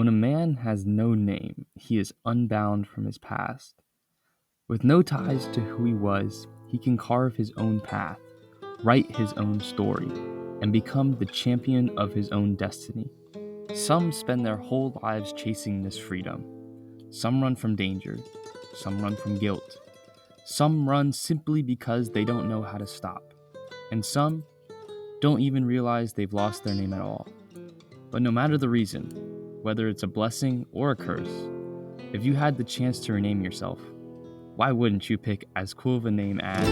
When a man has no name, he is unbound from his past. With no ties to who he was, he can carve his own path, write his own story, and become the champion of his own destiny. Some spend their whole lives chasing this freedom. Some run from danger, some run from guilt. Some run simply because they don't know how to stop. And some don't even realize they've lost their name at all. But no matter the reason, whether it's a blessing or a curse, if you had the chance to rename yourself, why wouldn't you pick as cool of a name as...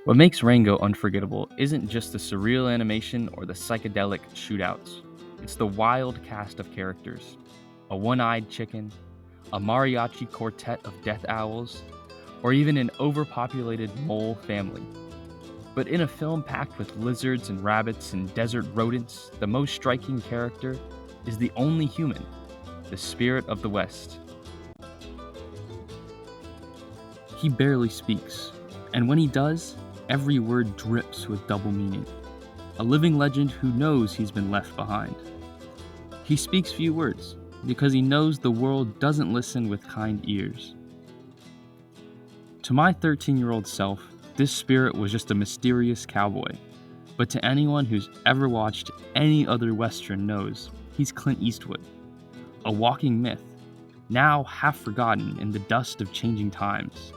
What makes Rango unforgettable isn't just the surreal animation or the psychedelic shootouts. It's the wild cast of characters. A one-eyed chicken, a mariachi quartet of death owls, or even an overpopulated mole family. But in a film packed with lizards and rabbits and desert rodents, the most striking character is the only human, the spirit of the West. He barely speaks, and when he does, every word drips with double meaning. A living legend who knows he's been left behind. He speaks few words because he knows the world doesn't listen with kind ears. To my 13-year-old self, this spirit was just a mysterious cowboy. But to anyone who's ever watched any other Western knows he's Clint Eastwood, a walking myth, now half forgotten in the dust of changing times.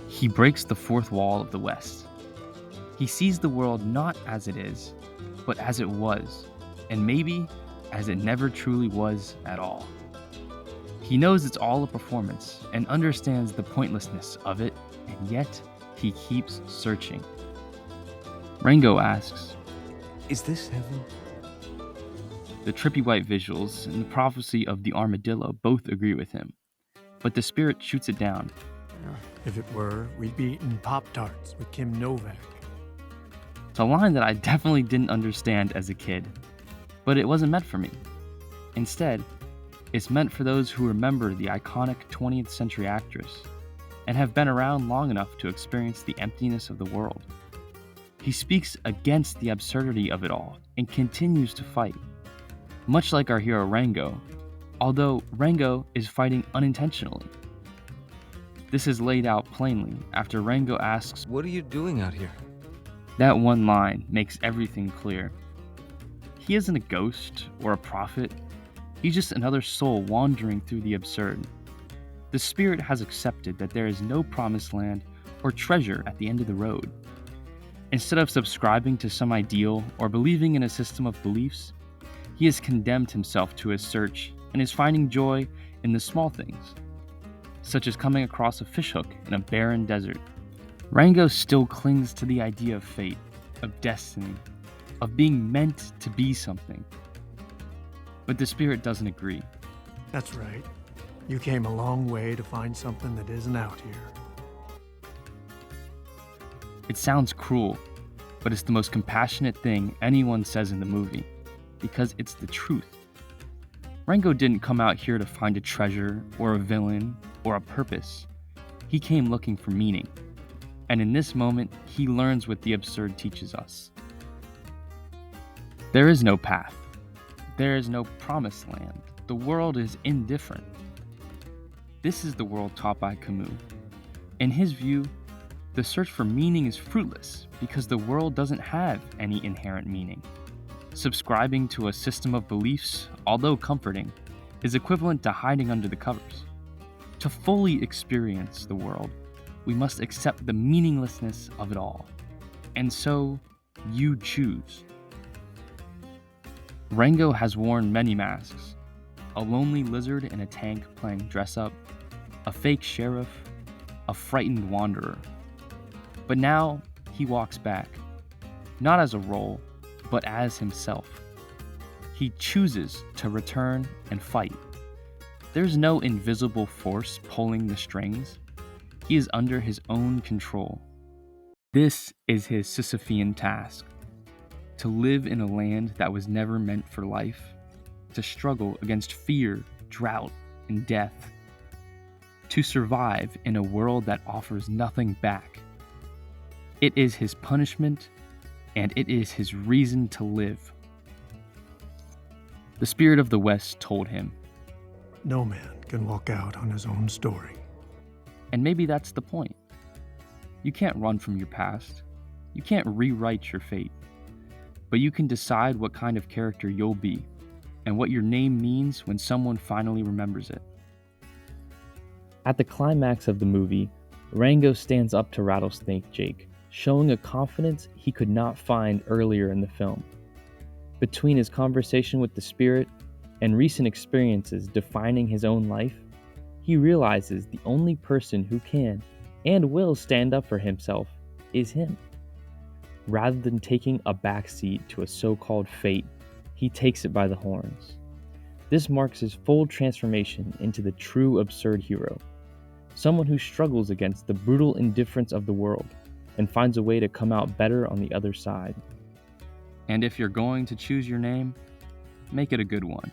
He breaks the fourth wall of the West. He sees the world not as it is, but as it was, and maybe as it never truly was at all. He knows it's all a performance and understands the pointlessness of it, and yet he keeps searching. Rango asks, "Is this heaven?" The trippy white visuals and the prophecy of the armadillo both agree with him, but the spirit shoots it down. If it were, we'd be eating Pop-Tarts with Kim Novak. It's a line that I definitely didn't understand as a kid, but it wasn't meant for me. Instead, it's meant for those who remember the iconic 20th century actress and have been around long enough to experience the emptiness of the world. He speaks against the absurdity of it all and continues to fight, much like our hero Rango, although Rango is fighting unintentionally. This is laid out plainly after Rango asks, "What are you doing out here?" That one line makes everything clear. He isn't a ghost or a prophet. He's just another soul wandering through the absurd. The spirit has accepted that there is no promised land or treasure at the end of the road. Instead of subscribing to some ideal or believing in a system of beliefs, he has condemned himself to his search and is finding joy in the small things, such as coming across a fishhook in a barren desert. Rango still clings to the idea of fate, of destiny, of being meant to be something. But the spirit doesn't agree. That's right. You came a long way to find something that isn't out here. It sounds cruel, but it's the most compassionate thing anyone says in the movie, because it's the truth. Rango didn't come out here to find a treasure, or a villain, or a purpose. He came looking for meaning. And in this moment, he learns what the absurd teaches us. There is no path. There is no promised land. The world is indifferent. This is the world taught by Camus. In his view, the search for meaning is fruitless because the world doesn't have any inherent meaning. Subscribing to a system of beliefs, although comforting, is equivalent to hiding under the covers. To fully experience the world, we must accept the meaninglessness of it all. And so, you choose. Rango has worn many masks. A lonely lizard in a tank playing dress-up, a fake sheriff, a frightened wanderer. But now, he walks back, not as a role, but as himself. He chooses to return and fight. There's no invisible force pulling the strings. He is under his own control. This is his Sisyphean task: to live in a land that was never meant for life, to struggle against fear, drought, and death. to survive in a world that offers nothing back. It is his punishment, and it is his reason to live. The Spirit of the West told him, No man can walk out on his own story. and maybe that's the point. You can't run from your past. You can't rewrite your fate. But you can decide what kind of character you'll be, and what your name means when someone finally remembers it. At the climax of the movie, Rango stands up to Rattlesnake Jake, showing a confidence he could not find earlier in the film. Between his conversation with the spirit and recent experiences defining his own life, he realizes the only person who can and will stand up for himself is him. Rather than taking a backseat to a so-called fate, he takes it by the horns. This marks his full transformation into the true absurd hero, someone who struggles against the brutal indifference of the world and finds a way to come out better on the other side. And if you're going to choose your name, make it a good one.